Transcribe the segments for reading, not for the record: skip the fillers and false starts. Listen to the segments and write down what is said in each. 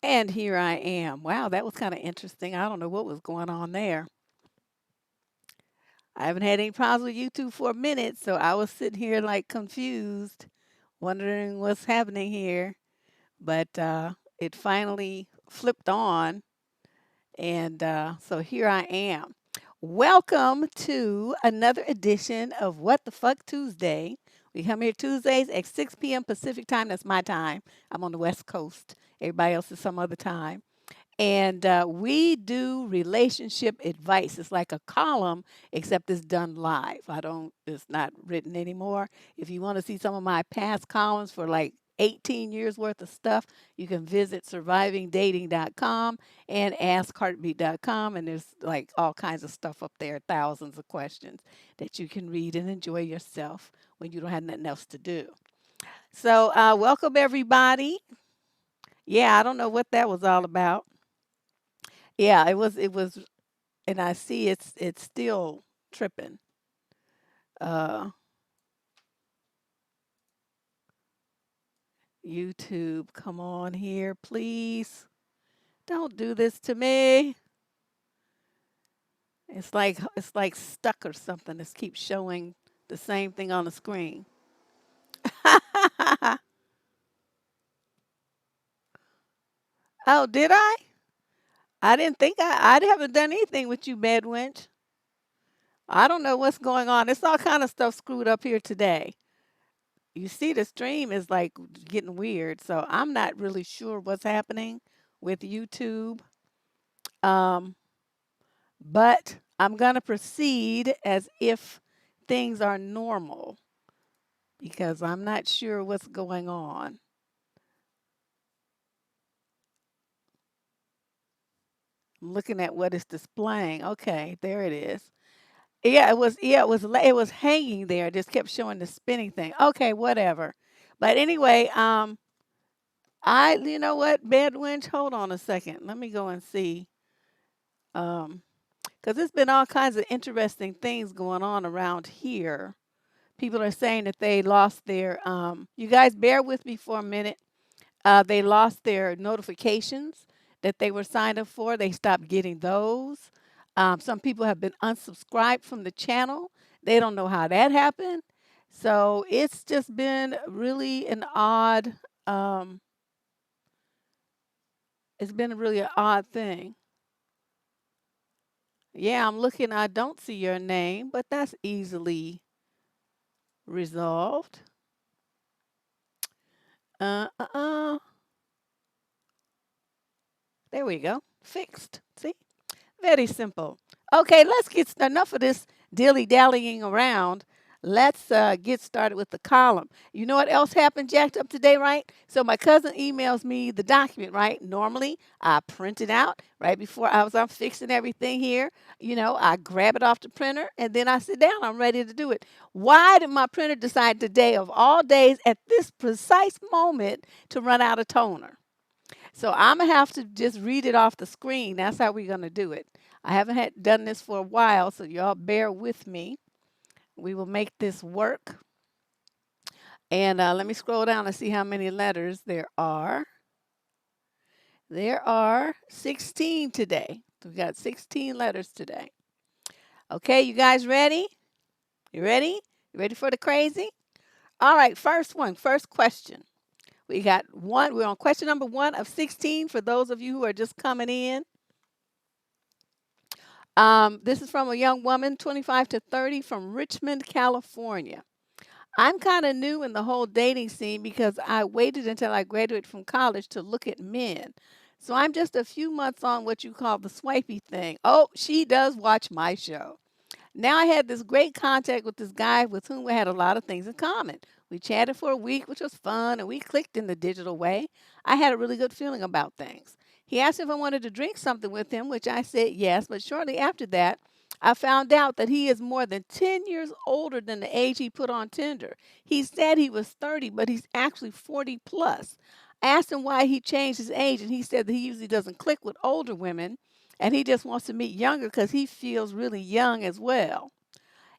And here I am. Wow, that was kind of interesting. I don't know what was going on there. I haven't had any problems with YouTube for a minute, so I was sitting here like confused, wondering what's happening here. But it finally flipped on, and so here I am. Welcome to another edition of What the Fuck Tuesday. We come here Tuesdays at 6 p.m. Pacific time. That's my time. I'm on the West Coast. Everybody else is some other time. And we do relationship advice. It's like a column, except it's done live. It's not written anymore. If you want to see some of my past columns for like 18 years worth of stuff, you can visit survivingdating.com and askheartbeat.com. And there's like all kinds of stuff up there, thousands of questions that you can read and enjoy yourself when you don't have nothing else to do. So, welcome everybody. Yeah, I don't know what that was all about. Yeah, it was, and I see it's still tripping. Uh, YouTube, come on here, please. Don't do this to me. It's like stuck or something. It keeps showing the same thing on the screen. Oh, did I? I didn't think I haven't done anything with you, bad wench. I don't know what's going on. It's all kind of stuff screwed up here today. You see, the stream is like getting weird, so I'm not really sure what's happening with YouTube. Um, but I'm going to proceed as if things are normal because I'm not sure what's going on. I'm looking at what it's displaying. Okay, there it is. It was hanging there. It just kept showing the spinning thing. Okay, whatever. But anyway, you know what, Bad Winch, hold on a second. Let me go and see. Um, because there's been all kinds of interesting things going on around here. People are saying that they lost their you guys bear with me for a minute. They lost their notifications that they were signed up for. They stopped getting those. Some people have been unsubscribed from the channel. They don't know how that happened. So it's just been really an odd it's been really an odd thing. Yeah, I'm looking, I don't see your name, but that's easily resolved. Uh. There we go. Fixed. See? Very simple. Okay, let's get enough of this dilly dallying around. Let's get started with the column. You know what else happened jacked up today, right? So my cousin emails me the document, right? Normally I print it out right before I'm fixing everything here. I grab it off the printer and then I sit down. I'm ready to do it. Why did my printer decide today of all days at this precise moment to run out of toner? So I'm gonna have to just read it off the screen. That's how we're gonna do it. I haven't had done this for a while, so y'all bear with me. We will make this work. And let me scroll down and see how many letters there are. There are 16 today. We got 16 letters today. Okay, you guys ready? You ready? You ready for the crazy? All right, first one, first question. We got one. We're on question number 1 of 16 for those of you who are just coming in. This is from a young woman, 25 to 30, from Richmond, California. I'm kind of new in the whole dating scene because I waited until I graduated from college to look at men. So I'm just a few months on what you call the swipey thing. Oh, she does watch my show. Now I had this great contact with this guy with whom we had a lot of things in common. We chatted for a week, which was fun, and we clicked in the digital way. I had a really good feeling about things. He asked if I wanted to drink something with him, which I said yes, but shortly after that, I found out that he is more than 10 years older than the age he put on Tinder. He said he was 30, but he's actually 40 plus. I asked him why he changed his age, and he said that he usually doesn't click with older women and he just wants to meet younger because he feels really young as well.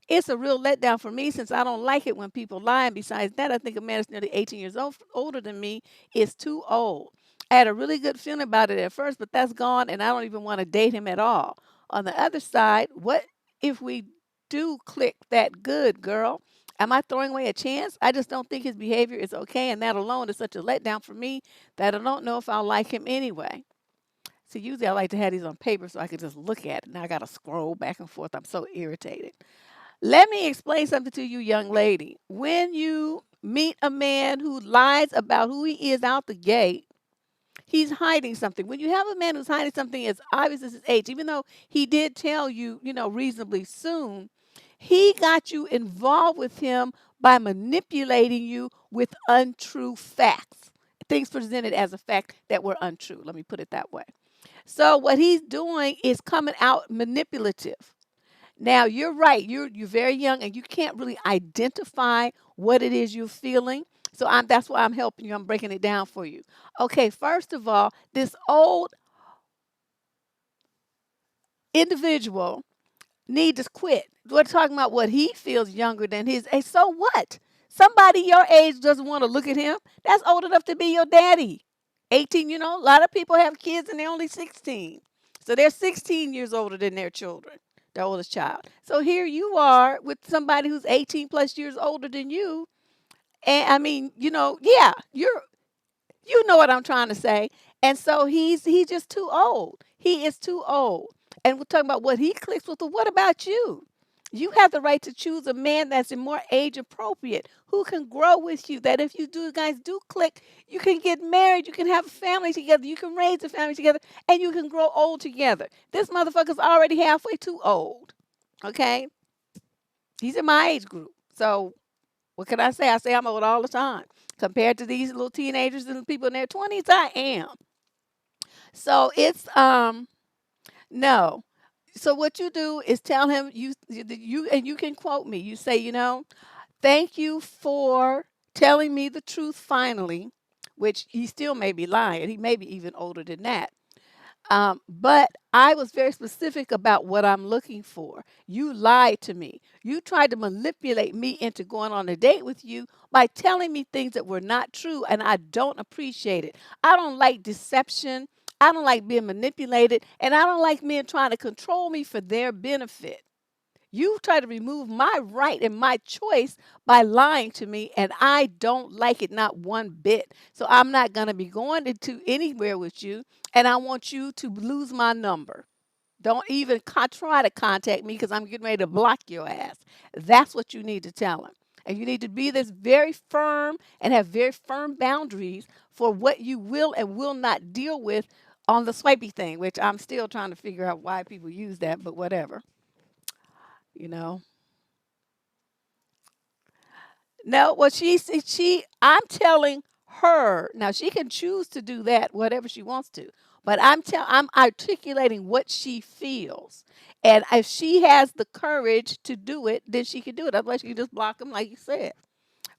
It's a real letdown for me since I don't like it when people lie. And besides that, I think a man that's nearly 18 years older than me is too old. I had a really good feeling about it at first, but that's gone, and I don't even want to date him at all. On the other side, what if we do click that good, girl? Am I throwing away a chance? I just don't think his behavior is okay, and that alone is such a letdown for me that I don't know if I'll like him anyway. See, usually I like to have these on paper so I can just look at it. Now I got to scroll back and forth. I'm so irritated. Let me explain something to you, young lady. When you meet a man who lies about who he is out the gate, he's hiding something. When you have a man who's hiding something as obvious as his age, even though he did tell you, reasonably soon, he got you involved with him by manipulating you with untrue facts. Things presented as a fact that were untrue. Let me put it that way. So what he's doing is coming out manipulative. Now you're right. You're very young and you can't really identify what it is you're feeling. So that's why I'm helping you. I'm breaking it down for you. Okay, first of all, this old individual needs to quit. We're talking about what he feels younger than his age. So what? Somebody your age doesn't want to look at him. That's old enough to be your daddy. 18, a lot of people have kids and they're only 16. So they're 16 years older than their children, their oldest child. So here you are with somebody who's 18 plus years older than you. And I mean, yeah, you know what I'm trying to say. And so he's just too old. He is too old. And we're talking about what he clicks with. Well, what about you? You have the right to choose a man that's more age appropriate, who can grow with you. That if you do guys do click, you can get married, you can have a family together, you can raise a family together, and you can grow old together. This motherfucker's already halfway too old. Okay? He's in my age group. So what can I say? I say I'm old all the time. Compared to these little teenagers and people in their 20s, I am. So it's no. So what you do is tell him you and you can quote me. You say, thank you for telling me the truth finally, which he still may be lying. He may be even older than that. But I was very specific about what I'm looking for. You lied to me. You tried to manipulate me into going on a date with you by telling me things that were not true, and I don't appreciate it. I don't like deception. I don't like being manipulated, and I don't like men trying to control me for their benefit. You try to remove my right and my choice by lying to me, and I don't like it not one bit. So I'm not going to be going into anywhere with you, and I want you to lose my number. Don't even try to contact me because I'm getting ready to block your ass. That's what you need to tell him. And you need to be this very firm and have very firm boundaries for what you will and will not deal with on the swipey thing, which I'm still trying to figure out why people use that, but whatever, you know. No, well, I'm telling her now she can choose to do that, whatever she wants to. But I'm articulating what she feels, and if she has the courage to do it, then she can do it. Otherwise, she can just block them, like you said.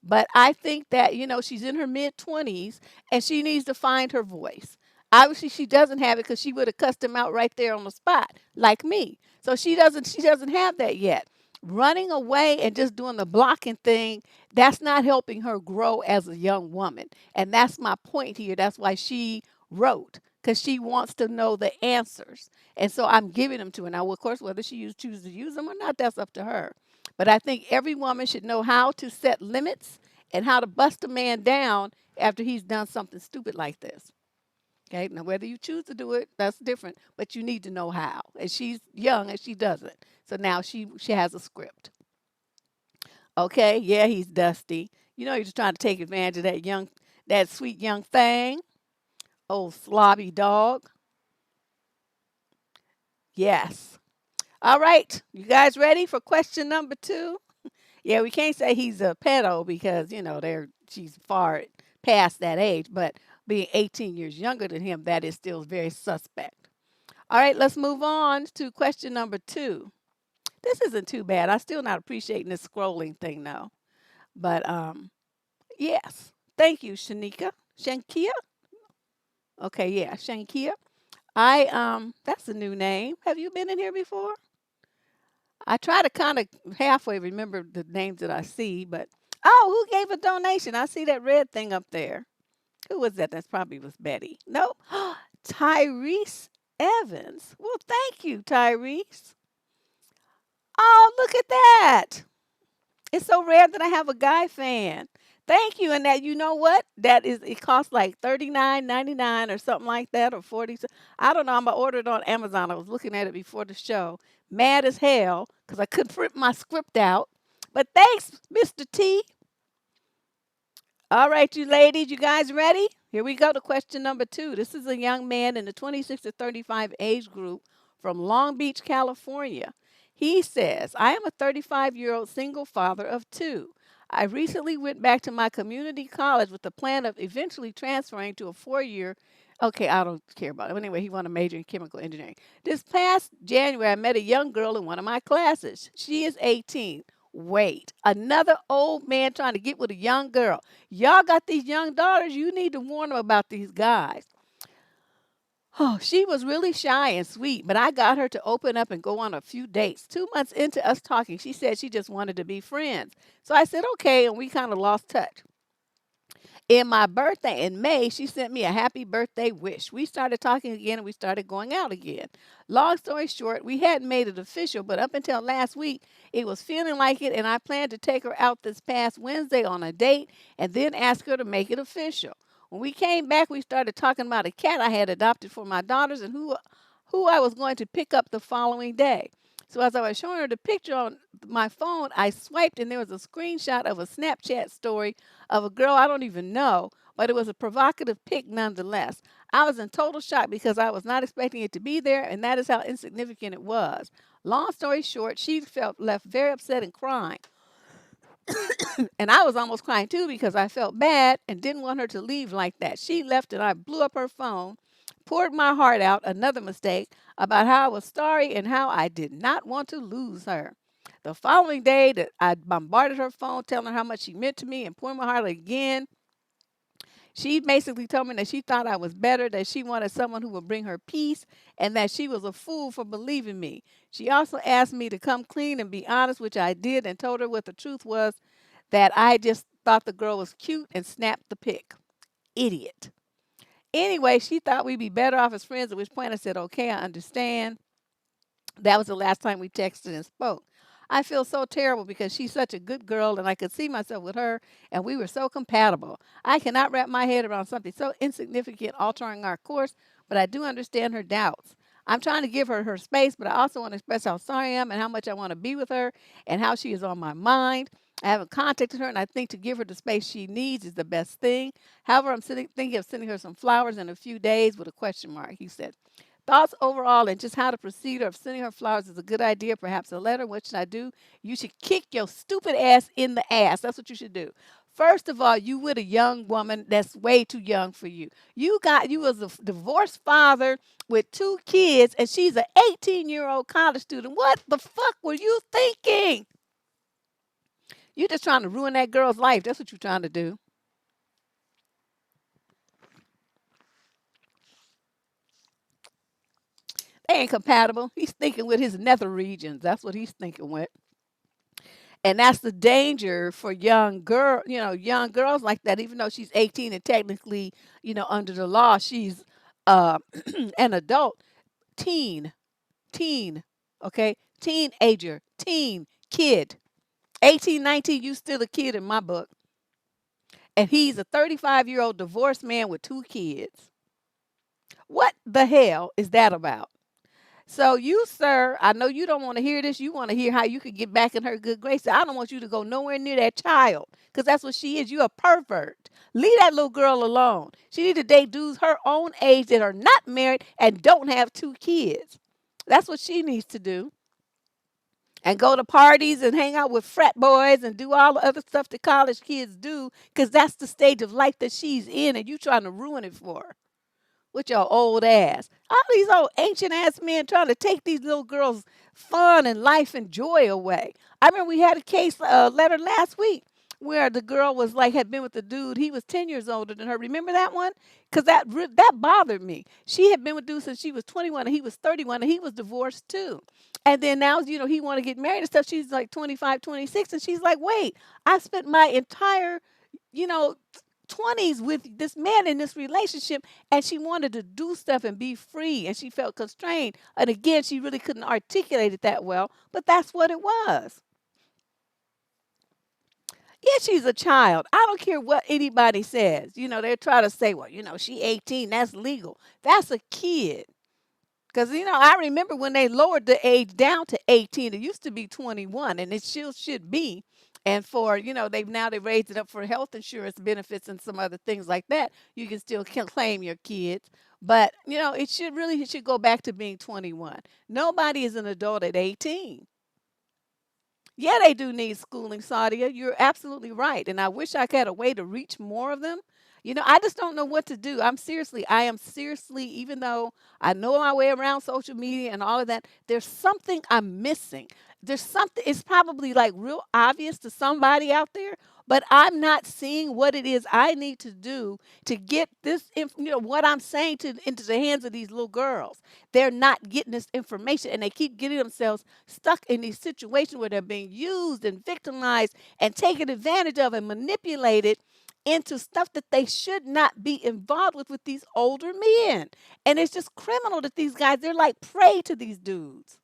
But I think that, she's in her mid 20s and she needs to find her voice. Obviously, she doesn't have it because she would have cussed him out right there on the spot, like me. So she doesn't have that yet. Running away and just doing the blocking thing, that's not helping her grow as a young woman. And that's my point here. That's why she wrote, because she wants to know the answers. And so I'm giving them to her. Now, of course, whether she chooses to use them or not, that's up to her. But I think every woman should know how to set limits and how to bust a man down after he's done something stupid like this. Okay, now whether you choose to do it, that's different, but you need to know how. And she's young and she doesn't. So now she has a script. Okay, yeah, he's dusty. He's just trying to take advantage of that sweet young thing. Old slobby dog. Yes. All right, you guys ready for question number 2? Yeah, we can't say he's a pedo because, she's far past that age, but being 18 years younger than him, that is still very suspect. All right, let's move on to question number 2. This isn't too bad. I'm still not appreciating this scrolling thing though. But yes. Thank you, Shanika. Shankia? Okay, yeah, Shankia. That's a new name. Have you been in here before? I try to kind of halfway remember the names that I see, but oh, who gave a donation? I see that red thing up there. Who was that? That's probably was Betty. Nope. Tyrese Evans. Well, thank you, Tyrese. Oh, look at that. It's so rare that I have a guy fan. Thank you. And that, you know what? That is, it costs like 39.99 or something like that, or 40. I don't know. I'm gonna order it on Amazon. I was looking at it before the show. Mad as hell because I couldn't print my script out. But thanks, Mr. T. All right, you ladies, you guys ready? Here we go to question number 2. This is a young man in the 26 to 35 age group from Long Beach, California. He says, I am a 35-year-old single father of 2. I recently went back to my community college with the plan of eventually transferring to a 4-year. Okay, I don't care about it. Anyway, he wanted a major in chemical engineering. This past January, I met a young girl in one of my classes. She is 18. Wait, another old man trying to get with a young girl. Y'all got these young daughters. You need to warn them about these guys. Oh, she was really shy and sweet, but I got her to open up and go on a few dates. 2 months into us talking, she said she just wanted to be friends. So I said, okay, and we kind of lost touch. In my birthday in May, she sent me a happy birthday wish. We started talking again and we started going out again. Long story short, we hadn't made it official, but up until last week, it was feeling like it, and I planned to take her out this past Wednesday on a date and then ask her to make it official. When we came back, we started talking about a cat I had adopted for my daughters and who I was going to pick up the following day. So as I was showing her the picture on my phone, I swiped and there was a screenshot of a Snapchat story of a girl I don't even know, but it was a provocative pic nonetheless. I was in total shock because I was not expecting it to be there, and that is how insignificant it was. Long story short, she felt left very upset and crying. And I was almost crying too because I felt bad and didn't want her to leave like that. She left and I blew up her phone, poured my heart out, another mistake, about how I was sorry and how I did not want to lose her. The following day, that I bombarded her phone, telling her how much she meant to me and pouring my heart again. She basically told me that she thought I was better, that she wanted someone who would bring her peace, and that she was a fool for believing me. She also asked me to come clean and be honest, which I did, and told her what the truth was, that I just thought the girl was cute and snapped the pic. Idiot. Anyway, she thought we'd be better off as friends, at which point I said, okay, I understand. That was the last time we texted and spoke. I feel so terrible because she's such a good girl and I could see myself with her and we were so compatible. I cannot wrap my head around something so insignificant altering our course, but I do understand her doubts. I'm trying to give her her space, but I also want to express how sorry I am and how much I want to be with her and how she is on my mind. I haven't contacted her, and I think to give her the space she needs is the best thing. However, thinking of sending her some flowers in a few days with a question mark, he said. Thoughts overall and just how to proceed, or if sending her flowers is a good idea, perhaps a letter. What should I do? You should kick your stupid ass in the ass. That's what you should do. First of all, you with a young woman that's way too young for you. You was a divorced father with 2 kids, and she's an 18-year-old college student. What the fuck were you thinking? You're just trying to ruin that girl's life. That's what you're trying to do. They ain't compatible. He's thinking with his nether regions. That's what he's thinking with. And that's the danger for young girls like that, even though she's 18 and technically, under the law, she's uh, an adult. Teen, teen, okay? Teenager, teen, kid. 18, 19, you still a kid in my book. And he's a 35-year-old divorced man with 2 kids. What the hell is that about? So you, sir, I know you don't want to hear this. You want to hear how you could get back in her good graces. I don't want you to go nowhere near that child because that's what she is. You're a pervert. Leave that little girl alone. She need to date dudes her own age that are not married and don't have 2 kids. That's what she needs to do. And go to parties and hang out with frat boys and do all the other stuff that college kids do because that's the stage of life that she's in and you trying to ruin it for her with your old ass. All these old ancient ass men trying to take these little girls' fun and life and joy away. I remember we had a case letter last week where the girl was like had been with the dude. He was 10 years older than her. Remember that one? Because that bothered me. She had been with dude since she was 21 and he was 31 and he was divorced too. And then now, he want to get married and stuff. She's like 25, 26, and she's like, wait, I spent my entire, you know, 20s with this man in this relationship, and she wanted to do stuff and be free, and she felt constrained. And again, she really couldn't articulate it that well, but that's what it was. Yeah, she's a child. I don't care what anybody says. They're trying to say, well, she 18, that's legal. That's a kid. Because, I remember when they lowered the age down to 18, it used to be 21, and it still should be. And for, they raised it up for health insurance benefits and some other things like that. You can still claim your kids. But, it should go back to being 21. Nobody is an adult at 18. Yeah, they do need schooling, Sadia. You're absolutely right. And I wish I had a way to reach more of them. I just don't know what to do. I am seriously, even though I know my way around social media and all of that, there's something I'm missing. There's something, it's probably like real obvious to somebody out there, but I'm not seeing what it is I need to do to get this, what I'm saying into the hands of these little girls. They're not getting this information, and they keep getting themselves stuck in these situations where they're being used and victimized and taken advantage of and manipulated into stuff that they should not be involved with these older men. And it's just criminal that these guys, they're like prey to these dudes.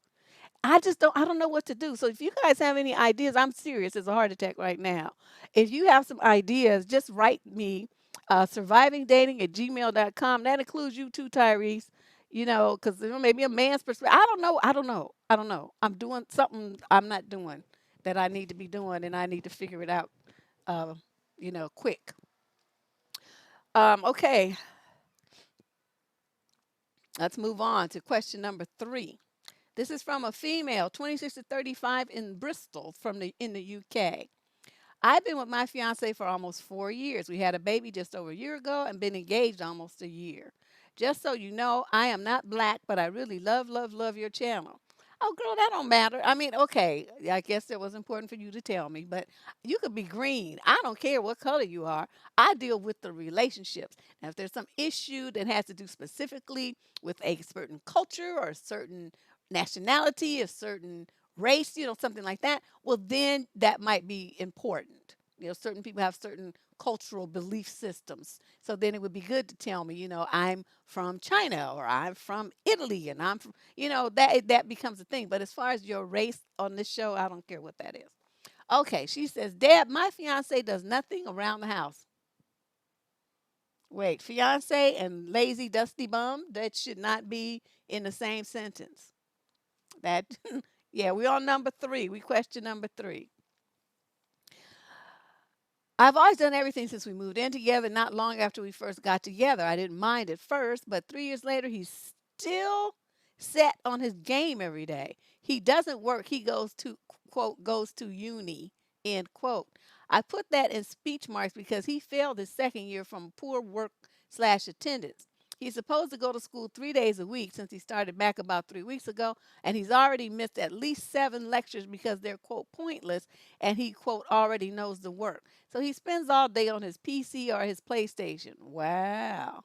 I don't know what to do. So if you guys have any ideas, I'm serious. It's a heart attack right now. If you have some ideas, just write me survivingdating at gmail.com. That includes you too, Tyrese. Because maybe a man's perspective. I don't know. I don't know. I don't know. I'm doing something I'm not doing that I need to be doing, and I need to figure it out, uh, quick. Okay, let's move on to question number 3. This is from a female, 26 to 35 in Bristol in the UK. I've been with my fiance for almost 4 years. We had a baby just over a year ago and been engaged almost a year. Just so you know, I am not black, but I really love, love, love your channel. Oh, girl, that don't matter. I mean, okay, I guess it was important for you to tell me, but you could be green. I don't care what color you are. I deal with the relationships. Now, if there's some issue that has to do specifically with a certain culture or a certain nationality, a certain race, something like that, well, then that might be important. Certain people have certain cultural belief systems. So then it would be good to tell me, I'm from China or I'm from Italy and I'm from, that becomes a thing. But as far as your race on this show, I don't care what that is. Okay, she says, Dad, my fiance does nothing around the house. Wait, fiance and lazy dusty bum, that should not be in the same sentence. That yeah, we on number 3. We question number 3. I've always done everything since we moved in together, not long after we first got together. I didn't mind at first, but 3 years later, he's still set on his game every day. He doesn't work. He goes to, quote, goes to uni, end quote. I put that in speech marks because he failed his second year from poor work slash attendance. He's supposed to go to school 3 days a week since he started back about 3 weeks ago, and he's already missed at least 7 lectures because they're, quote, pointless, and he, quote, already knows the work. So he spends all day on his PC or his PlayStation. Wow.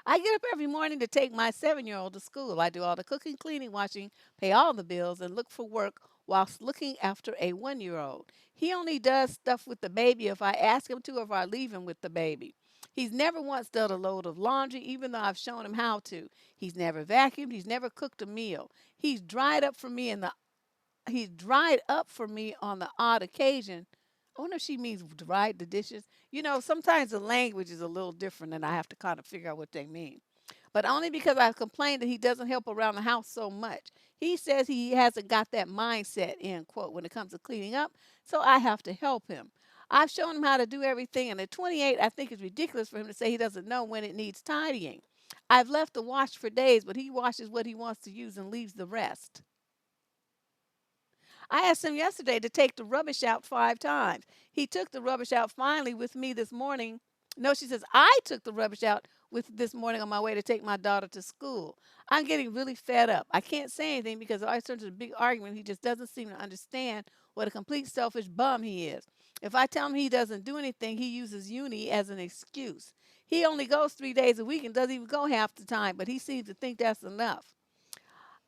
I get up every morning to take my 7-year-old to school. I do all the cooking, cleaning, washing, pay all the bills, and look for work whilst looking after a 1-year-old. He only does stuff with the baby if I ask him to or if I leave him with the baby. He's never once done a load of laundry, even though I've shown him how to. He's never vacuumed. He's never cooked a meal. He's dried up for me on the odd occasion. I wonder if she means dried the dishes. Sometimes the language is a little different and I have to kind of figure out what they mean. But only because I've complained that he doesn't help around the house so much. He says he hasn't got that mindset, end quote, when it comes to cleaning up, so I have to help him. I've shown him how to do everything, and at 28, I think it's ridiculous for him to say he doesn't know when it needs tidying. I've left the wash for days, but he washes what he wants to use and leaves the rest. I asked him yesterday to take the rubbish out 5 times. He took the rubbish out finally with me this morning. No, she says, I took the rubbish out with this morning on my way to take my daughter to school. I'm getting really fed up. I can't say anything because it always turns into a big argument. He just doesn't seem to understand what a complete selfish bum he is. If I tell him he doesn't do anything, he uses uni as an excuse. He only goes 3 days a week and doesn't even go half the time, but he seems to think that's enough.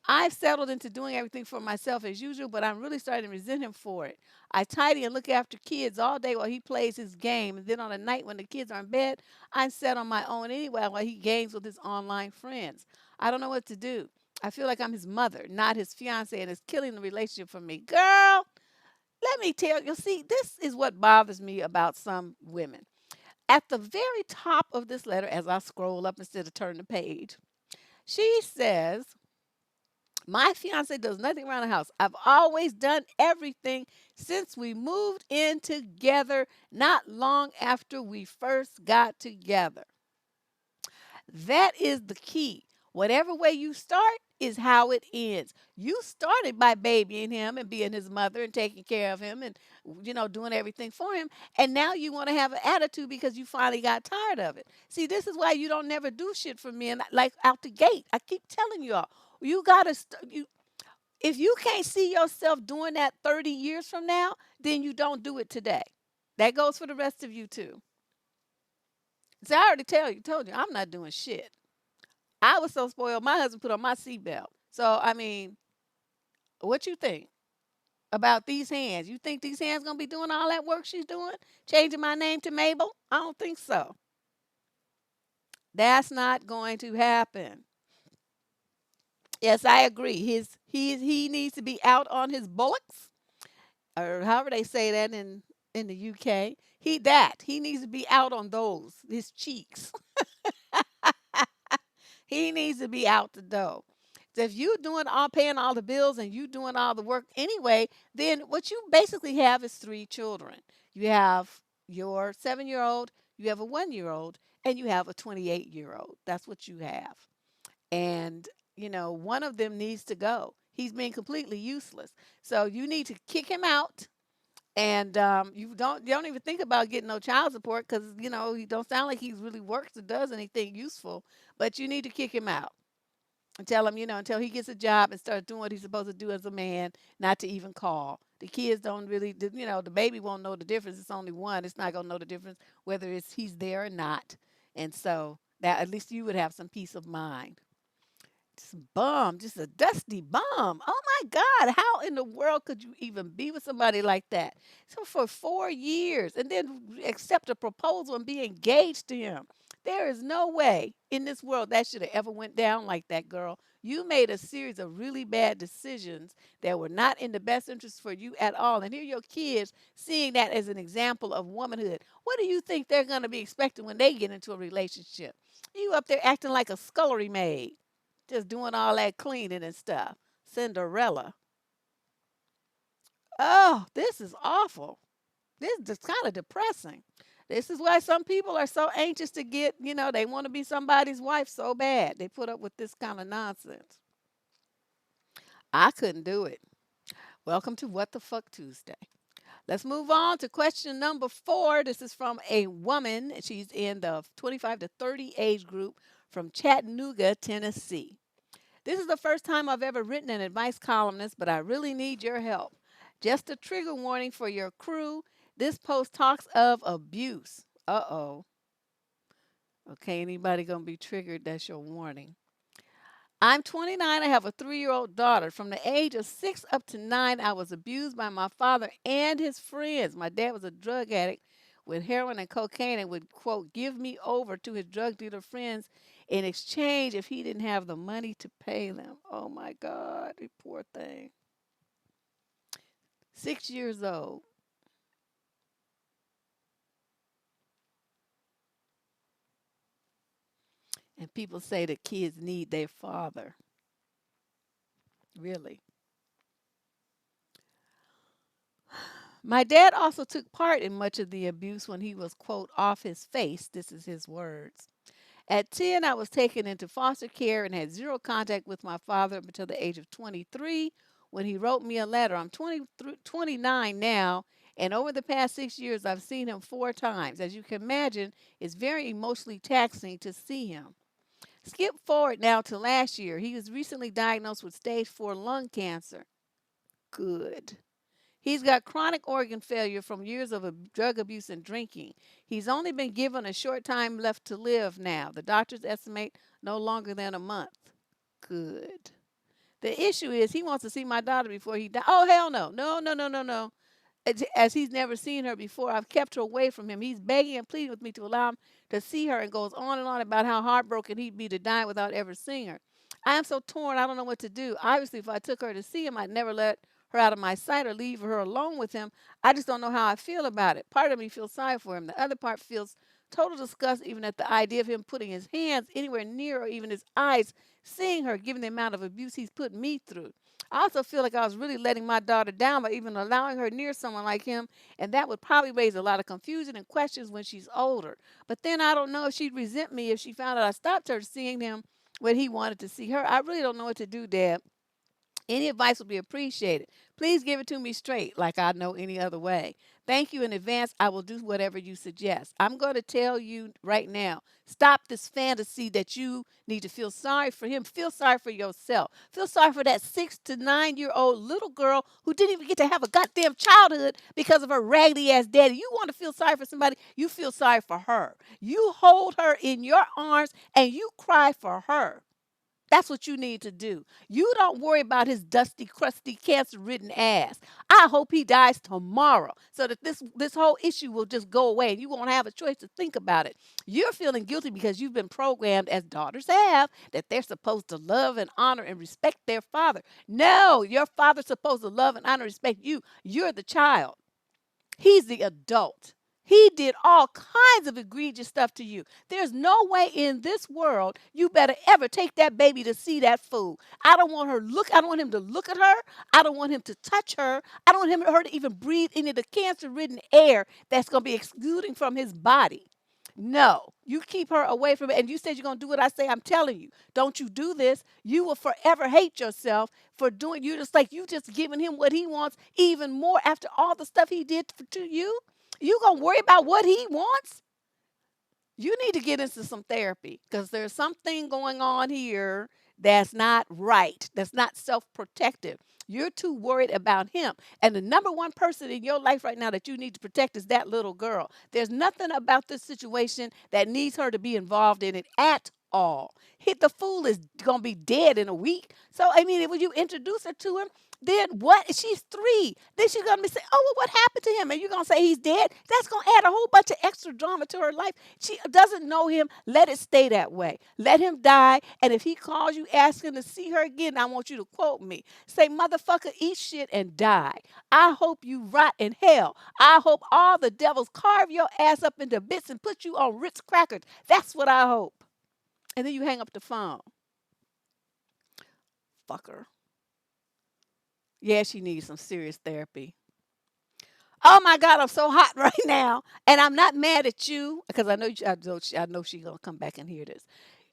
I've settled into doing everything for myself as usual, but I'm really starting to resent him for it. I tidy and look after kids all day while he plays his game, and then on a night when the kids are in bed, I'm set on my own anyway while he games with his online friends. I don't know what to do. I feel like I'm his mother, not his fiance, and it's killing the relationship for me. Girl, let me tell you, see, this is what bothers me about some women. At the very top of this letter, as I scroll up instead of turn the page, she says, my fiance does nothing around the house. I've always done everything since we moved in together, not long after we first got together. That is the key. Whatever way you start is how it ends. You started by babying him and being his mother and taking care of him and doing everything for him. And now you want to have an attitude because you finally got tired of it. See, this is why you don't never do shit for men like out the gate. I keep telling y'all, you gotta you if you can't see yourself doing that 30 years from now, then you don't do it today. That goes for the rest of you too. See, I already told you, I'm not doing shit. I was so spoiled. My husband put on my seatbelt. So I mean, what you think about these hands? You think these hands gonna be doing all that work she's doing, changing my name to Mabel? I don't think so. That's not going to happen. Yes, I agree. He needs to be out on his bullocks, or however they say that in the UK. He needs to be out on those his cheeks. He needs to be out the door. So if you doing all paying all the bills and you doing all the work anyway, then what you basically have is three children. You have your 7-year old, you have a 1-year old, and you have a 28-year old. That's what you have. And one of them needs to go. He's being completely useless. So you need to kick him out. And you don't even think about getting no child support because he don't sound like he's really works or does anything useful. But you need to kick him out and tell him, until he gets a job and starts doing what he's supposed to do as a man, not to even call. The kids don't really, the baby won't know the difference. It's only one. It's not gonna know the difference whether he's there or not. And so that at least you would have some peace of mind. Just a bum, just a dusty bum. Oh my God, how in the world could you even be with somebody like that? So for 4 years and then accept a proposal and be engaged to him. There is no way in this world that should have ever went down like that, girl. You made a series of really bad decisions that were not in the best interest for you at all. And here your kids seeing that as an example of womanhood. What do you think they're going to be expecting when they get into a relationship? You up there acting like a scullery maid, just doing all that cleaning and stuff. Cinderella. Oh, this is awful. This is kind of depressing. This is why some people are so anxious to they want to be somebody's wife so bad. They put up with this kind of nonsense. I couldn't do it. Welcome to What the Fuck Tuesday. Let's move on to question number 4. This is from a woman. She's in the 25 to 30 age group from Chattanooga, Tennessee. This is the first time I've ever written an advice columnist, but I really need your help. Just a trigger warning for your crew. This post talks of abuse. Uh-oh. Okay, anybody gonna be triggered? That's your warning. I'm 29. I have a 3-year-old daughter. From the age of 6 up to 9, I was abused by my father and his friends. My dad was a drug addict with heroin and cocaine and would, quote, give me over to his drug dealer friends in exchange if he didn't have the money to pay them. Oh my God, the poor thing. 6 years old. And people say that kids need their father. Really. My dad also took part in much of the abuse when he was, quote, off his face. This is his words. At 10, I was taken into foster care and had zero contact with my father up until the age of 23 when he wrote me a letter. I'm 29 now, and over the past 6 years, I've seen him 4 times. As you can imagine, it's very emotionally taxing to see him. Skip forward now to last year. He was recently diagnosed with stage 4 lung cancer. Good. He's got chronic organ failure from years of drug abuse and drinking. He's only been given a short time left to live now. The doctors estimate no longer than a month. Good. The issue is he wants to see my daughter before he dies. Oh, hell no. No, no, no, no, no. As he's never seen her before, I've kept her away from him. He's begging and pleading with me to allow him to see her and goes on and on about how heartbroken he'd be to die without ever seeing her. I am so torn, I don't know what to do. Obviously, if I took her to see him, I'd never let her out of my sight or leave her alone with him. I just don't know how I feel about it. Part of me feels sorry for him. The other part feels total disgust even at the idea of him putting his hands anywhere near or even his eyes seeing her, given the amount of abuse he's put me through. I also feel like I was really letting my daughter down by even allowing her near someone like him, and that would probably raise a lot of confusion and questions when she's older. But then I don't know if she'd resent me if she found out I stopped her seeing him when he wanted to see her. I really don't know what to do, Deb. Any advice would be appreciated. Please give it to me straight, like I know any other way. Thank you in advance. I will do whatever you suggest. I'm going to tell you right now, stop this fantasy that you need to feel sorry for him. Feel sorry for yourself. Feel sorry for that 6 to 9 year old little girl who didn't even get to have a goddamn childhood because of her raggedy ass daddy. You want to feel sorry for somebody, you feel sorry for her. You hold her in your arms and you cry for her. That's what you need to do. You don't worry about his dusty, crusty, cancer-ridden ass. I hope he dies tomorrow so that this whole issue will just go away and you won't have a choice to think about it. You're feeling guilty because you've been programmed, as daughters have, that they're supposed to love and honor and respect their father. No, your father's supposed to love and honor and respect you. You're the child. He's the adult. He did all kinds of egregious stuff to you. There's no way in this world you better ever take that baby to see that fool. I don't want him to look at her. I don't want him to touch her. I don't want her to even breathe any of the cancer-ridden air that's going to be exuding from his body. No, you keep her away from it. And you said you're going to do what I say. I'm telling you, don't you do this. You will forever hate yourself for doing, you just like you just giving him what he wants even more after all the stuff he did to you. You going to worry about what he wants? You need to get into some therapy because there's something going on here that's not right, that's not self protective. You're too worried about him. And the number one person in your life right now that you need to protect is that little girl. There's nothing about this situation that needs her to be involved in it at all. Hit the fool is going to be dead in a week. So, I mean, when you introduce her to him, then what? She's 3. Then she's gonna be saying, "Oh, well, what happened to him?" And you're gonna say he's dead. That's gonna add a whole bunch of extra drama to her life. She doesn't know him. Let it stay that way. Let him die. And if he calls you asking to see her again, I want you to quote me. Say, "Motherfucker, eat shit and die. I hope you rot in hell. I hope all the devils carve your ass up into bits and put you on Ritz crackers. That's what I hope." And then you hang up the phone. Fucker. Yeah, she needs some serious therapy. Oh my God, I'm so hot right now, and I'm not mad at you because I know she's gonna come back and hear this.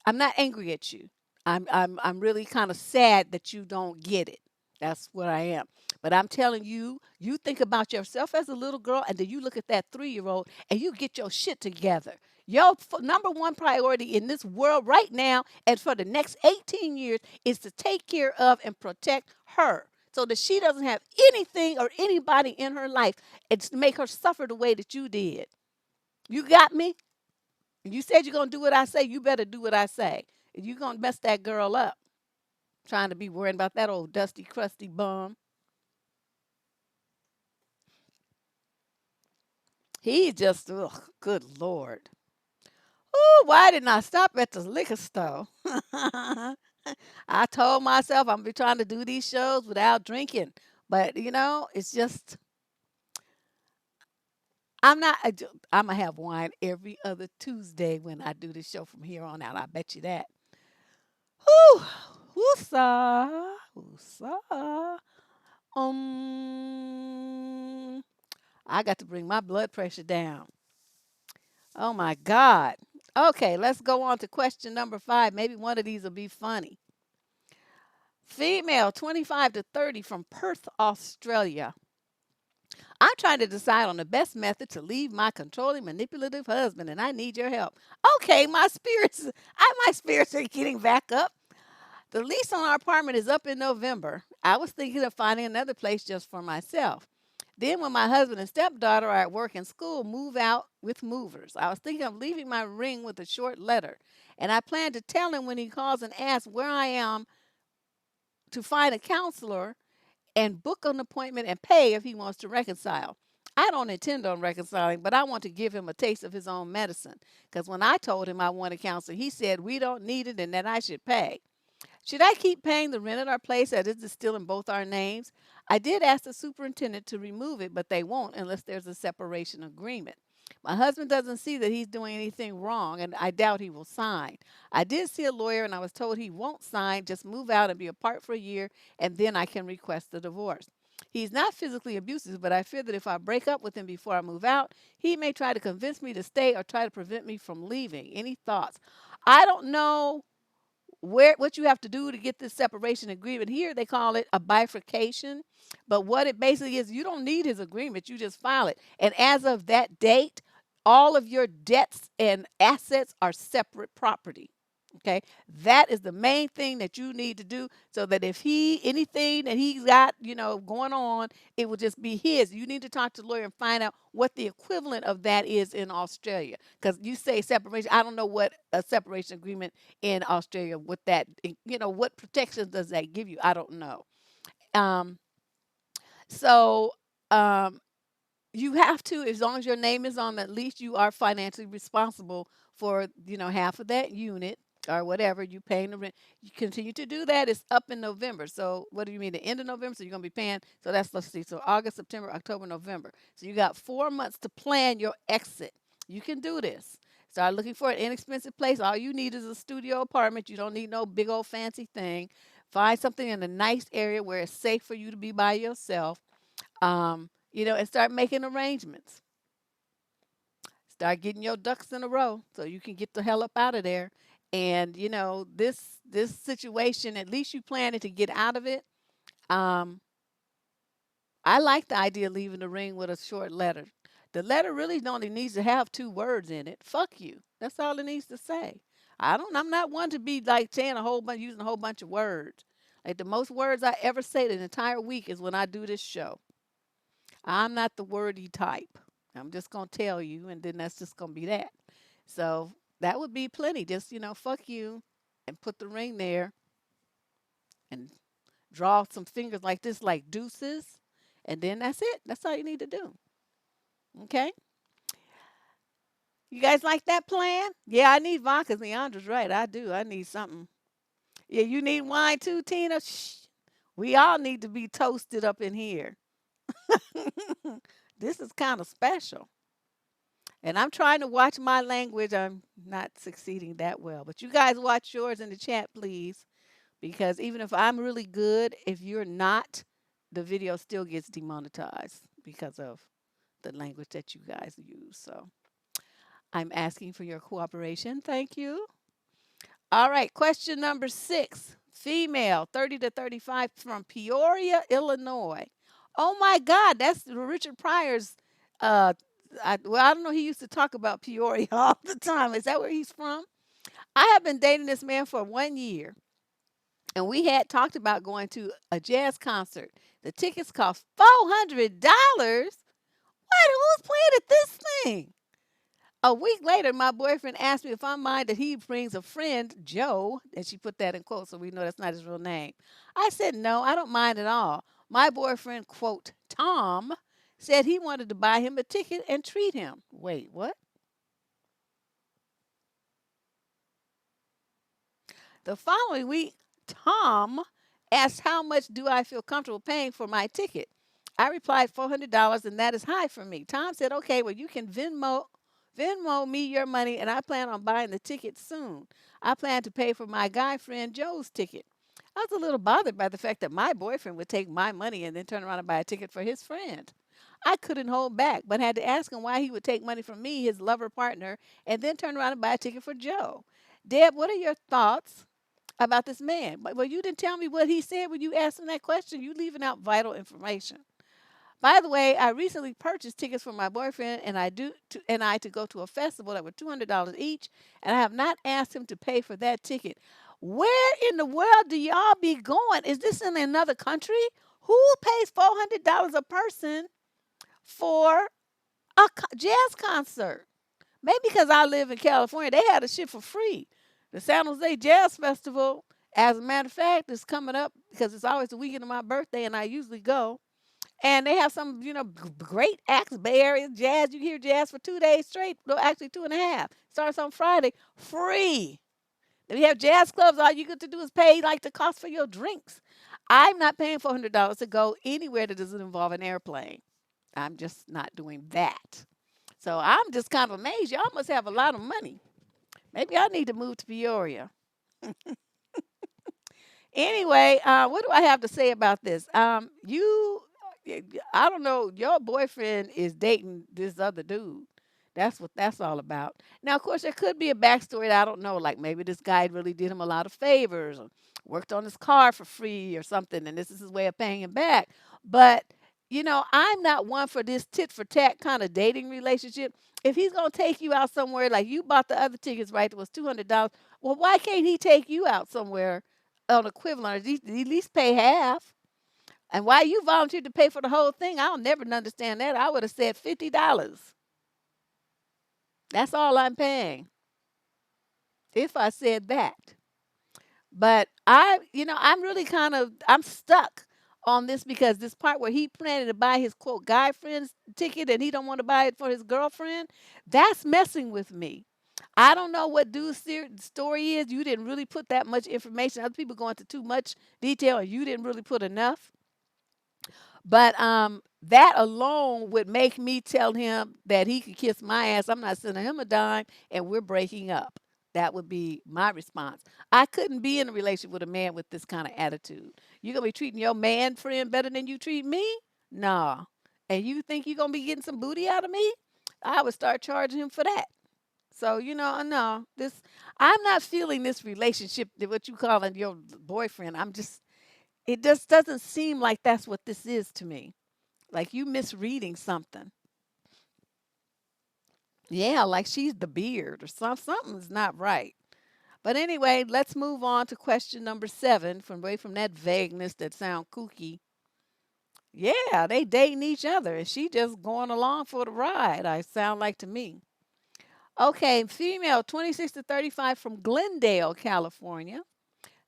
I'm not angry at you. I'm really kind of sad that you don't get it. That's what I am. But I'm telling you, you think about yourself as a little girl, and then you look at that 3-year-old, and you get your shit together. Your number one priority in this world right now and for the next 18 years is to take care of and protect her so that she doesn't have anything or anybody in her life and to make her suffer the way that you did. You got me? You said you're going to do what I say. You better do what I say. You're going to mess that girl up trying to be worrying about that old dusty, crusty bum. He just, ugh, good Lord. Ooh, why didn't I stop at the liquor store? I told myself I'm be trying to do these shows without drinking. But, it's just, I'm not, I'm going to have wine every other Tuesday when I do this show from here on out. I bet you that. Whew, woosah, woosah. Um, I got to bring my blood pressure down. Oh my God. Okay, let's go on to question number 5. Maybe one of these will be funny. Female, 25 to 30 from Perth, Australia. I'm trying to decide on the best method to leave my controlling, manipulative husband, and I need your help. Okay, my spirits are getting back up. The lease on our apartment is up in November. I was thinking of finding another place just for myself. Then, when my husband and stepdaughter are at work and school, move out with movers. I was thinking of leaving my ring with a short letter, and I plan to tell him when he calls and asks where I am to find a counselor and book an appointment and pay if he wants to reconcile. I don't intend on reconciling, but I want to give him a taste of his own medicine. Because when I told him I wanted counseling, he said we don't need it and that I should pay. Should I keep paying the rent at our place as it is still in both our names? I did ask the superintendent to remove it, but they won't unless there's a separation agreement. My husband doesn't see that he's doing anything wrong, and I doubt he will sign. I did see a lawyer, and I was told he won't sign, just move out and be apart for a year, and then I can request the divorce. He's not physically abusive, but I fear that if I break up with him before I move out, he may try to convince me to stay or try to prevent me from leaving. Any thoughts? I don't know what you have to do to get this separation agreement. Here they call it a bifurcation, but what it basically is, you don't need his agreement, you just file it, and as of that date all of your debts and assets are separate property. Okay, that is the main thing that you need to do, so that if he anything that he's got, going on, it will just be his. You need to talk to the lawyer and find out what the equivalent of that is in Australia, because you say separation, I don't know what a separation agreement in Australia with that, what protections does that give you? I don't know. Um, so um, you have to, as long as your name is on, at least you are financially responsible for, half of that unit or whatever you paying the rent. You continue to do that. It's up in November. So what do you mean? The end of November. So you're gonna be paying. So that's, let's see. So August, September, October, November. So you got 4 months to plan your exit. You can do this. Start looking for an inexpensive place. All you need is a studio apartment. You don't need no big old fancy thing. Find something in a nice area where it's safe for you to be by yourself, and start making arrangements. Start getting your ducks in a row so you can get the hell up out of there. And this situation, at least you planning to get out of it. Um, I like the idea of leaving the ring with a short letter. The letter really only needs to have 2 words in it. Fuck you. That's all it needs to say. I'm not one to be like saying a whole bunch, using a whole bunch of words. Like the most words I ever say the entire week is when I do this show. I'm not the wordy type. I'm just going to tell you, and then that's just going to be that. So that would be plenty. Just, fuck you and put the ring there and draw some fingers like this, like deuces. And then that's it. That's all you need to do. Okay? You guys like that plan? Yeah, I need vodka. Leandra's right. I do. I need something. Yeah, you need wine too, Tina? Shh. We all need to be toasted up in here. This is kind of special. And I'm trying to watch my language. I'm not succeeding that well. But you guys watch yours in the chat, please. Because even if I'm really good, if you're not, the video still gets demonetized because of the language that you guys use. So I'm asking for your cooperation. Thank you. All right. Question number 6. Female, 30 to 35, from Peoria, Illinois. Oh my God, that's Richard Pryor's. Uh, I don't know. He used to talk about Peoria all the time. Is that where he's from? I have been dating this man for 1 year, and we had talked about going to a jazz concert. The tickets cost $400. What? Who's playing at this thing? A week later, my boyfriend asked me if I mind that he brings a friend, Joe, and she put that in quotes so we know that's not his real name. I said, no, I don't mind at all. My boyfriend, quote, Tom, said he wanted to buy him a ticket and treat him. Wait, what? The following week, Tom asked how much do I feel comfortable paying for my ticket. I replied $400, and that is high for me. Tom said, okay, well, you can Venmo me your money, and I plan on buying the ticket soon. I plan to pay for my guy friend Joe's ticket. I was a little bothered by the fact that my boyfriend would take my money and then turn around and buy a ticket for his friend. I couldn't hold back, but had to ask him why he would take money from me, his lover partner, and then turn around and buy a ticket for Joe. Deb, what are your thoughts about this man? Well, you didn't tell me what he said when you asked him that question. You leaving out vital information. By the way, I recently purchased tickets for my boyfriend and I to go to a festival that were $200 each, and I have not asked him to pay for that ticket. Where in the world do y'all be going? Is this in another country? Who pays $400 a person for a jazz concert? Maybe because I live in California, they had a shit for free. The San Jose Jazz Festival As a matter of fact, it's coming up because it's always the weekend of my birthday, and I usually go. And they have some, great acts, Bay Area jazz. You hear jazz for 2 days straight. No, actually 2.5. Starts on Friday, free. If you have jazz clubs, all you get to do is pay like the cost for your drinks. I'm not paying $400 to go anywhere that doesn't involve an airplane. I'm just not doing that. So I'm just kind of amazed. Y'all must have a lot of money. Maybe I need to move to Peoria. Anyway, what do I have to say about this? I don't know. Your boyfriend is dating this other dude. That's what that's all about. Now, of course, there could be a backstory that I don't know. Like maybe this guy really did him a lot of favors, or worked on his car for free, or something, and this is his way of paying him back. But I'm not one for this tit for tat kind of dating relationship. If he's gonna take you out somewhere, like you bought the other tickets, right? It was $200. Well, why can't he take you out somewhere on equivalent, or at least pay half? And why you volunteered to pay for the whole thing, I'll never understand that. I would have said $50. That's all I'm paying if I said that. But I'm really I'm stuck on this because this part where he planning to buy his quote guy friend's ticket and he don't want to buy it for his girlfriend, that's messing with me. I don't know what dude's story is. You didn't really put that much information. Other people go into too much detail and you didn't really put enough. But that alone would make me tell him that he could kiss my ass. I'm not sending him a dime, and we're breaking up. That would be my response. I couldn't be in a relationship with a man with this kind of attitude. You gonna be treating your man friend better than you treat me? Nah. And you think you gonna be getting some booty out of me? I would start charging him for that. So no, this I'm not feeling this relationship that what you calling your boyfriend. It just doesn't seem like that's what this is to me. Like you misreading something. Yeah, like she's the beard or something's not right. But anyway, let's move on to question number 7 from away from that vagueness that sound kooky. Yeah, they dating each other and she just going along for the ride, I sound like to me. Okay, female 26 to 35 from Glendale, California.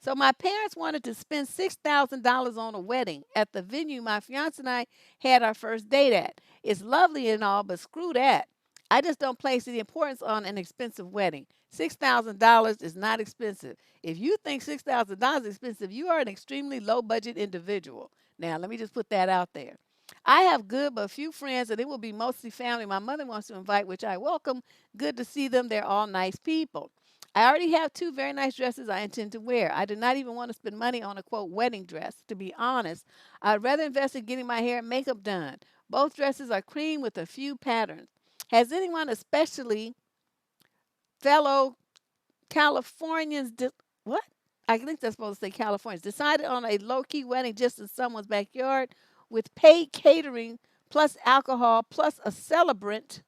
So my parents wanted to spend $6,000 on a wedding at the venue my fiance and I had our first date at. It's lovely and all, but screw that. I just don't place any importance on an expensive wedding. $6,000 is not expensive. If you think $6,000 is expensive, you are an extremely low budget individual. Now, let me just put that out there. I have good but few friends, and it will be mostly family my mother wants to invite, which I welcome. Good to see them. They're all nice people. I already have two very nice dresses I intend to wear. I do not even want to spend money on a quote wedding dress. To be honest, I'd rather invest in getting my hair and makeup done. Both dresses are cream with a few patterns. Has anyone, especially fellow Californians, what? I think that's supposed to say Californians, decided on a low key wedding just in someone's backyard with paid catering plus alcohol plus a celebrant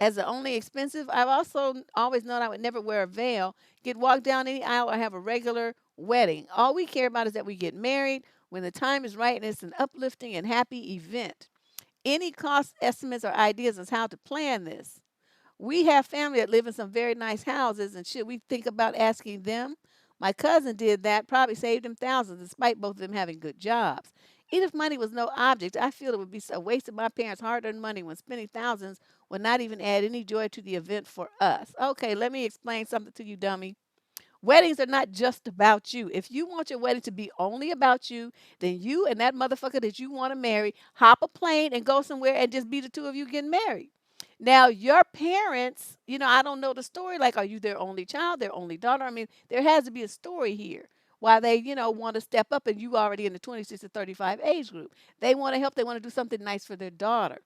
as the only expensive? I've also always known I would never wear a veil, get walked down any aisle, or have a regular wedding. All we care about is that we get married when the time is right and it's an uplifting and happy event. Any cost estimates or ideas as how to plan this? We have family that live in some very nice houses, and should we think about asking them? My cousin did that, probably saved him thousands, despite both of them having good jobs. Even if money was no object, I feel it would be a waste of my parents' hard earned money when spending thousands would not even add any joy to the event for us. Okay, let me explain something to you, dummy. Weddings are not just about you. If you want your wedding to be only about you, then you and that motherfucker that you want to marry hop a plane and go somewhere and just be the two of you getting married. Now, your parents, I don't know the story. Like, are you their only child, their only daughter? I mean, there has to be a story here. Why they, want to step up and you already in the 26 to 35 age group. They want to help. They want to do something nice for their daughter.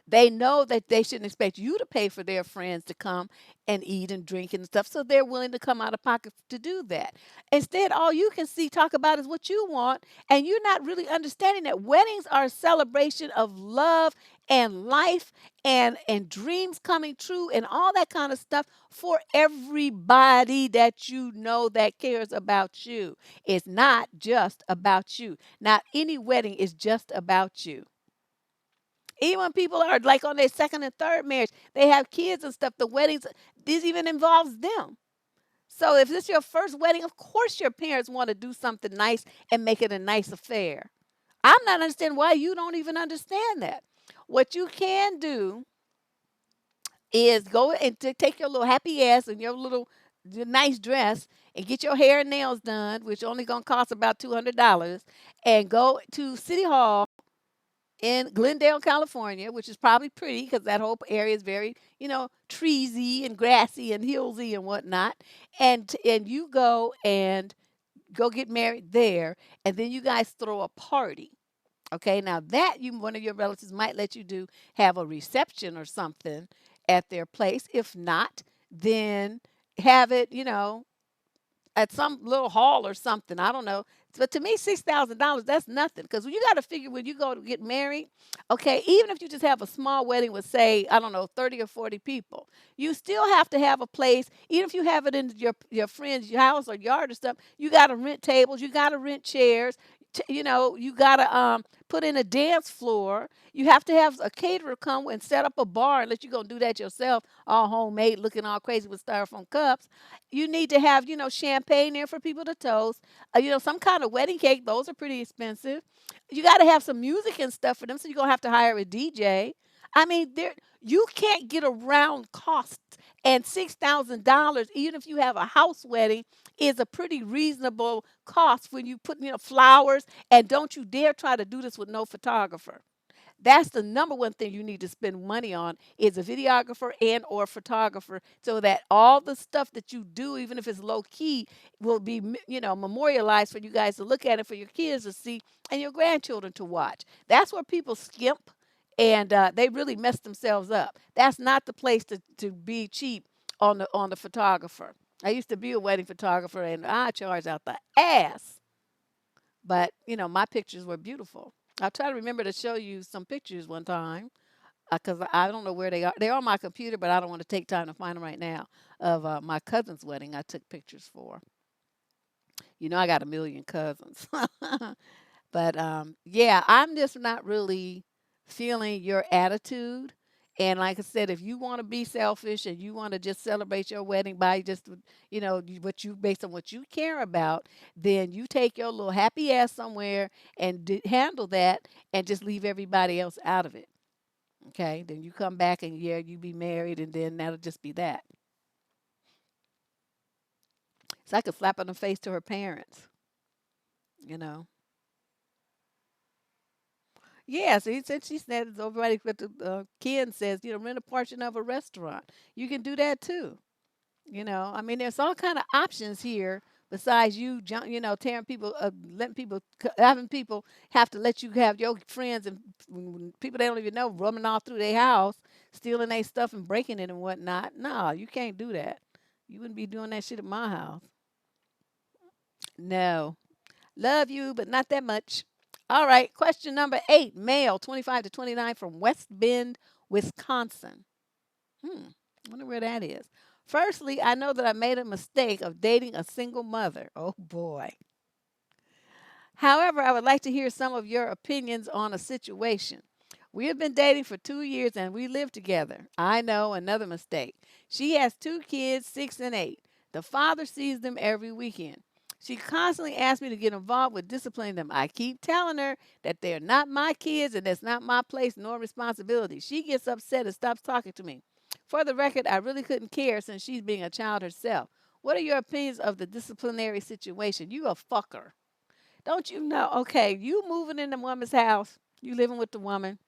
They know that they shouldn't expect you to pay for their friends to come and eat and drink and stuff. So they're willing to come out of pocket to do that. Instead, all you can see, talk about is what you want. And you're not really understanding that weddings are a celebration of love and life and dreams coming true and all that kind of stuff for everybody that you know that cares about you. It's not just about you. Not any wedding is just about you. Even when people are like on their second and third marriage, they have kids and stuff. The weddings, this even involves them. So if this is your first wedding, of course your parents want to do something nice and make it a nice affair. I'm not understanding why you don't even understand that. What you can do is go and take your little happy ass and your nice dress and get your hair and nails done, which only gonna cost about $200, and go to City Hall in Glendale, California, which is probably pretty because that whole area is very, treesy and grassy and hillsy and whatnot. And you go get married there, and then you guys throw a party. Okay, now that you one of your relatives might let you do have a reception or something at their place. If not, then have it, at some little hall or something. I don't know. But to me, $6,000, that's nothing. Because you got to figure when you go to get married, okay, even if you just have a small wedding with, say, I don't know, 30 or 40 people, you still have to have a place. Even if you have it in your friend's house or yard or stuff, you got to rent tables, you got to rent chairs. You got to put in a dance floor. You have to have a caterer come and set up a bar unless you're going to do that yourself, all homemade, looking all crazy with styrofoam cups. You need to have, champagne there for people to toast. Some kind of wedding cake. Those are pretty expensive. You got to have some music and stuff for them, so you're gonna have to hire a DJ. I mean, there you can't get around costs. And $6,000, even if you have a house wedding, is a pretty reasonable cost when you put, flowers. And don't you dare try to do this with no photographer. That's the number one thing you need to spend money on is a videographer and or photographer so that all the stuff that you do, even if it's low key, will be, memorialized for you guys to look at it, for your kids to see and your grandchildren to watch. That's where people skimp and they really mess themselves up. That's not the place to be cheap on the photographer. I used to be a wedding photographer and I charged out the ass, but my pictures were beautiful. I'll try to remember to show you some pictures one time because I don't know where they are. They're on my computer, but I don't want to take time to find them right now. Of my cousin's wedding, I took pictures for. I got a million cousins. But yeah, I'm just not really feeling your attitude. And like I said, if you want to be selfish and you want to just celebrate your wedding by just, what you based on what you care about, then you take your little happy ass somewhere and handle that and just leave everybody else out of it. Okay. Then you come back and yeah, you be married and then that'll just be that. So I could slap in the face to her parents, you know. Yeah, so he said she said it's everybody but the Ken says, rent a portion of a restaurant. You can do that too. I mean, there's all kind of options here besides you, tearing people, letting people, having people have to let you have your friends and people they don't even know roaming all through their house, stealing their stuff and breaking it and whatnot. No, you can't do that. You wouldn't be doing that shit at my house. No. Love you, but not that much. All right. Question number 8. Male, 25 to 29 from West Bend, Wisconsin. Hmm. Wonder where that is. Firstly, I know that I made a mistake of dating a single mother. Oh boy. However, I would like to hear some of your opinions on a situation. We have been dating for 2 years and we live together. I know, another mistake. She has two kids, 6 and 8. The father sees them every weekend. She constantly asks me to get involved with disciplining them. I keep telling her that they're not my kids and that's not my place nor responsibility. She gets upset and stops talking to me. For the record, I really couldn't care since she's being a child herself. What are your opinions of the disciplinary situation? You a fucker. Don't you know? Okay, you moving in the woman's house, you living with the woman.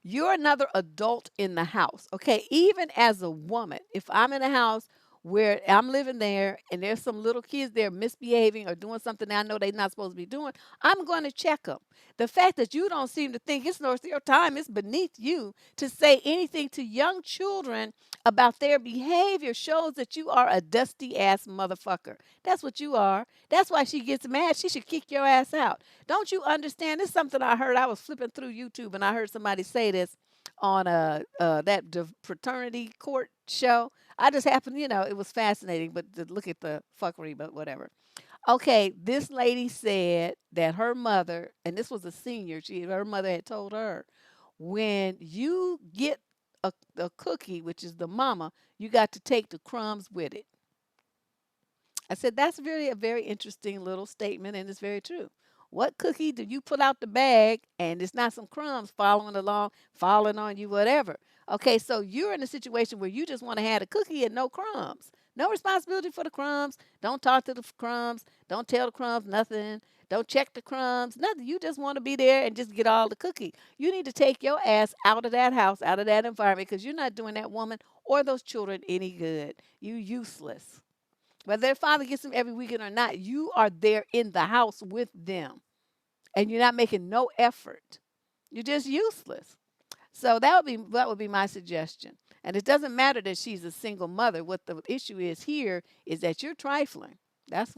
You're another adult in the house. Okay, even as a woman, if I'm in a house where I'm living there and there's some little kids there misbehaving or doing something that I know they're not supposed to be doing, I'm going to check them. The fact that you don't seem to think it's worth your time, it's beneath you to say anything to young children about their behavior shows that you are a dusty ass motherfucker. That's what you are. That's why she gets mad. She should kick your ass out. Don't you understand? This is something I heard. I was flipping through YouTube and I heard somebody say this on that fraternity court show. I just happened, it was fascinating, but to look at the fuckery, but whatever. Okay, this lady said that her mother, and this was a senior, her mother had told her, when you get a cookie, which is the mama, you got to take the crumbs with it. I said, that's really a very interesting little statement, and it's very true. What cookie do you pull out the bag and it's not some crumbs following along, falling on you, whatever? Okay, so you're in a situation where you just want to have a cookie and no crumbs. No responsibility for the crumbs. Don't talk to the crumbs. Don't tell the crumbs nothing. Don't check the crumbs, nothing. You just want to be there and just get all the cookie. You need to take your ass out of that house, out of that environment, because you're not doing that woman or those children any good. You useless. Whether their father gets them every weekend or not, you are there in the house with them and you're not making no effort. You're just useless. So that would be my suggestion. And it doesn't matter that she's a single mother. What the issue is here is that you're trifling. That's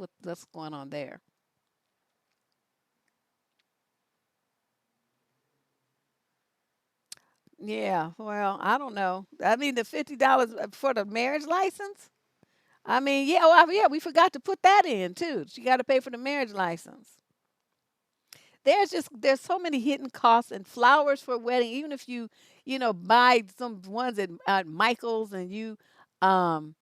going on there. Yeah, well, I don't know. I mean, the $50 for the marriage license. I mean, yeah, well, yeah, we forgot to put that in too. She got to pay for the marriage license. There's so many hidden costs and flowers for wedding. Even if you buy some ones at Michael's and you um